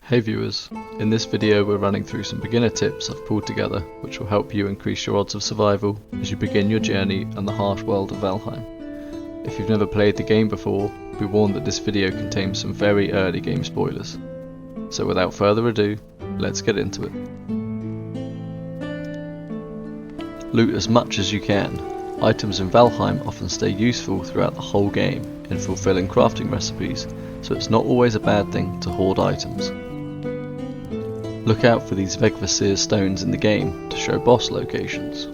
Hey viewers, in this video we're running through some beginner tips I've pulled together which will help you increase your odds of survival as you begin your journey in the harsh world of Valheim. If you've never played the game before, be warned that this video contains some very early game spoilers. So without further ado, let's get into it. Loot as much as you can. Items in Valheim often stay useful throughout the whole game in fulfilling crafting recipes, so it's not always a bad thing to hoard items. Look out for these Vegvasir stones in the game to show boss locations.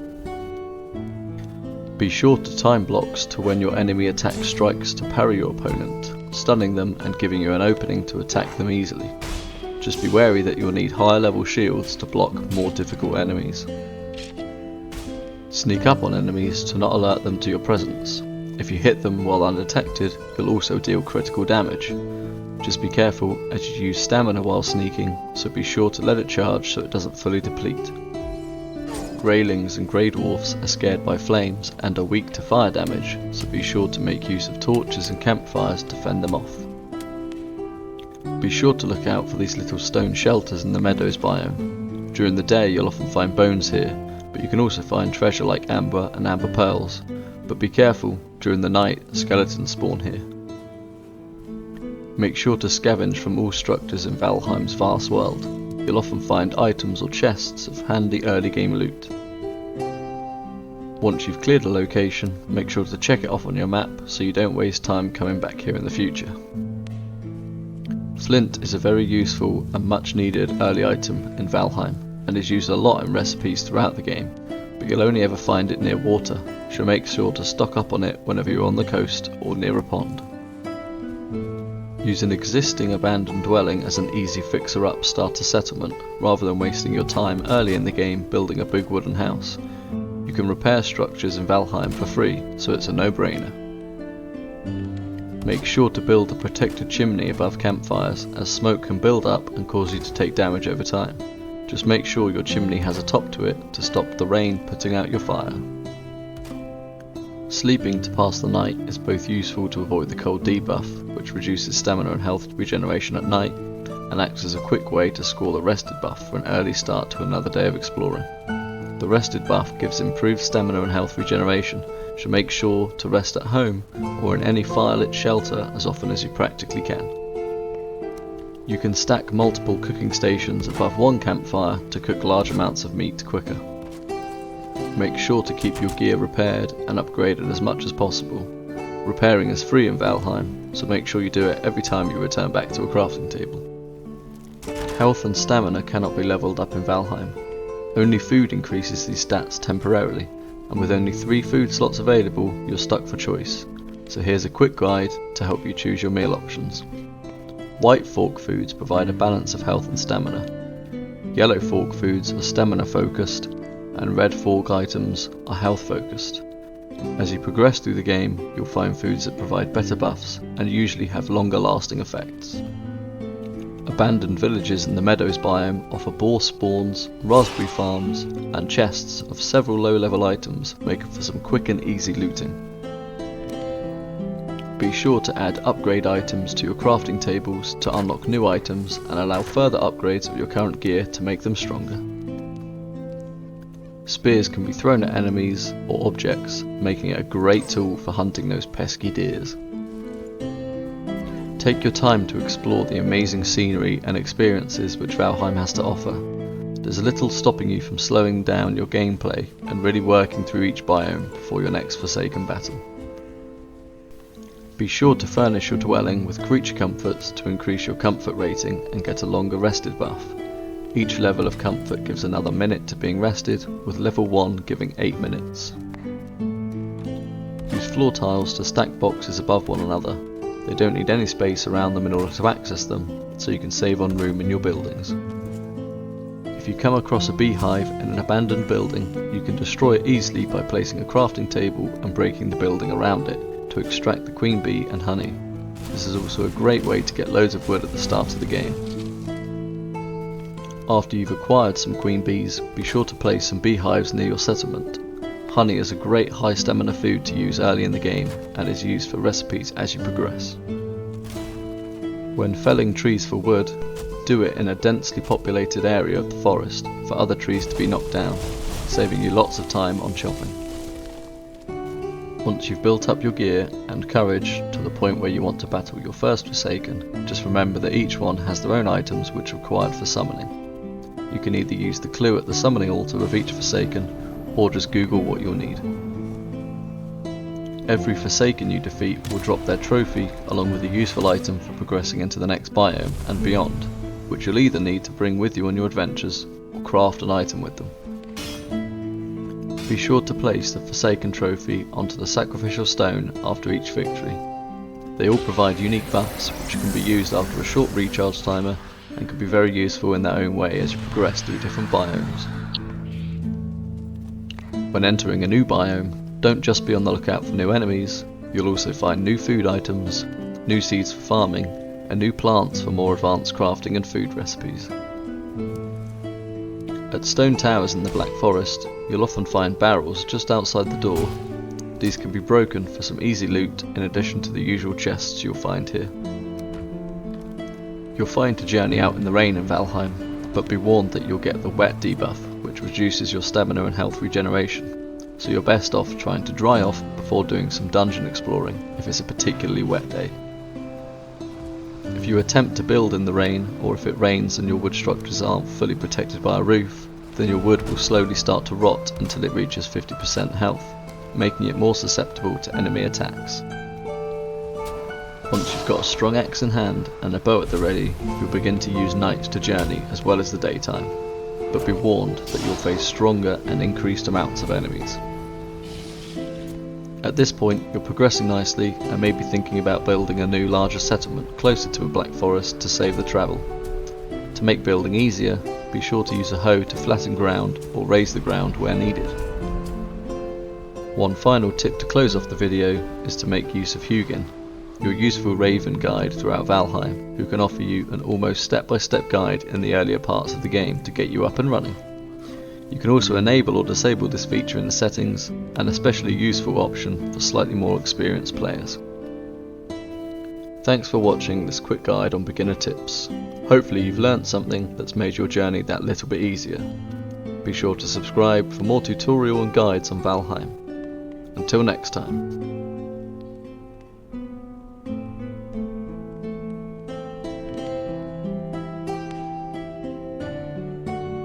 Be sure to time blocks to when your enemy attack strikes to parry your opponent, stunning them and giving you an opening to attack them easily. Just be wary that you'll need higher level shields to block more difficult enemies. Sneak up on enemies to not alert them to your presence. If you hit them while undetected, you'll also deal critical damage. Just be careful as you use stamina while sneaking, so be sure to let it charge so it doesn't fully deplete. Greylings and Grey Dwarfs are scared by flames and are weak to fire damage, so be sure to make use of torches and campfires to fend them off. Be sure to look out for these little stone shelters in the meadows biome. During the day you'll often find bones here, but you can also find treasure like amber and amber pearls, but be careful, during the night skeletons spawn here. Make sure to scavenge from all structures in Valheim's vast world. You'll often find items or chests of handy early game loot. Once you've cleared a location, make sure to check it off on your map so you don't waste time coming back here in the future. Flint is a very useful and much needed early item in Valheim and is used a lot in recipes throughout the game, but you'll only ever find it near water, so make sure to stock up on it whenever you're on the coast or near a pond. Use an existing abandoned dwelling as an easy fixer-up starter settlement, rather than wasting your time early in the game building a big wooden house. You can repair structures in Valheim for free, so it's a no-brainer. Make sure to build a protected chimney above campfires, as smoke can build up and cause you to take damage over time. Just make sure your chimney has a top to it to stop the rain putting out your fire. Sleeping to pass the night is both useful to avoid the cold debuff, which reduces stamina and health regeneration at night, and acts as a quick way to score the rested buff for an early start to another day of exploring. The rested buff gives improved stamina and health regeneration, so make sure to rest at home or in any firelit shelter as often as you practically can. You can stack multiple cooking stations above one campfire to cook large amounts of meat quicker. Make sure to keep your gear repaired and upgraded as much as possible. Repairing is free in Valheim, so make sure you do it every time you return back to a crafting table. Health and stamina cannot be leveled up in Valheim. Only food increases these stats temporarily, and with only 3 food slots available, you're stuck for choice. So here's a quick guide to help you choose your meal options. White fork foods provide a balance of health and stamina. Yellow fork foods are stamina focused, and red fork items are health focused. As you progress through the game, you'll find foods that provide better buffs and usually have longer lasting effects. Abandoned villages in the meadows biome offer boar spawns, raspberry farms, and chests of several low level items, making for some quick and easy looting. Be sure to add upgrade items to your crafting tables to unlock new items and allow further upgrades of your current gear to make them stronger. Spears can be thrown at enemies or objects, making it a great tool for hunting those pesky deers. Take your time to explore the amazing scenery and experiences which Valheim has to offer. There's little stopping you from slowing down your gameplay and really working through each biome before your next Forsaken battle. Be sure to furnish your dwelling with creature comforts to increase your comfort rating and get a longer rested buff. Each level of comfort gives another minute to being rested, with level 1 giving 8 minutes. Use floor tiles to stack boxes above one another. They don't need any space around them in order to access them, so you can save on room in your buildings. If you come across a beehive in an abandoned building, you can destroy it easily by placing a crafting table and breaking the building around it to extract the queen bee and honey. This is also a great way to get loads of wood at the start of the game. After you've acquired some queen bees, be sure to place some beehives near your settlement. Honey is a great high stamina food to use early in the game and is used for recipes as you progress. When felling trees for wood, Do it in a densely populated area of the forest for other trees to be knocked down, saving you lots of time on chopping. Once you've built up your gear and courage to the point where you want to battle your first Forsaken, just remember that each one has their own items which are required for summoning. You can either use the clue at the summoning altar of each Forsaken, or just Google what you'll need. Every Forsaken you defeat will drop their trophy along with a useful item for progressing into the next biome and beyond, which you'll either need to bring with you on your adventures or craft an item with them. Be sure to place the Forsaken trophy onto the sacrificial stone after each victory. They all provide unique buffs which can be used after a short recharge timer and can be very useful in their own way as you progress through different biomes. When entering a new biome, don't just be on the lookout for new enemies, you'll also find new food items, new seeds for farming, and new plants for more advanced crafting and food recipes. At stone towers in the Black Forest, you'll often find barrels just outside the door. These can be broken for some easy loot in addition to the usual chests you'll find here. You're fine to journey out in the rain in Valheim, but be warned that you'll get the wet debuff, which reduces your stamina and health regeneration, so you're best off trying to dry off before doing some dungeon exploring if it's a particularly wet day. If you attempt to build in the rain, or if it rains and your wood structures aren't fully protected by a roof, then your wood will slowly start to rot until it reaches 50% health, making it more susceptible to enemy attacks. Once you've got a strong axe in hand and a bow at the ready, you'll begin to use night to journey as well as the daytime, but be warned that you'll face stronger and increased amounts of enemies. At this point, you're progressing nicely and may be thinking about building a new larger settlement closer to a Black Forest to save the travel. To make building easier, be sure to use a hoe to flatten ground or raise the ground where needed. One final tip to close off the video is to make use of Hugin, your useful raven guide throughout Valheim, who can offer you an almost step-by-step guide in the earlier parts of the game to get you up and running. You can also enable or disable this feature in the settings, an especially useful option for slightly more experienced players. Thanks for watching this quick guide on beginner tips. Hopefully you've learnt something that's made your journey that little bit easier. Be sure to subscribe for more tutorial and guides on Valheim. Until next time.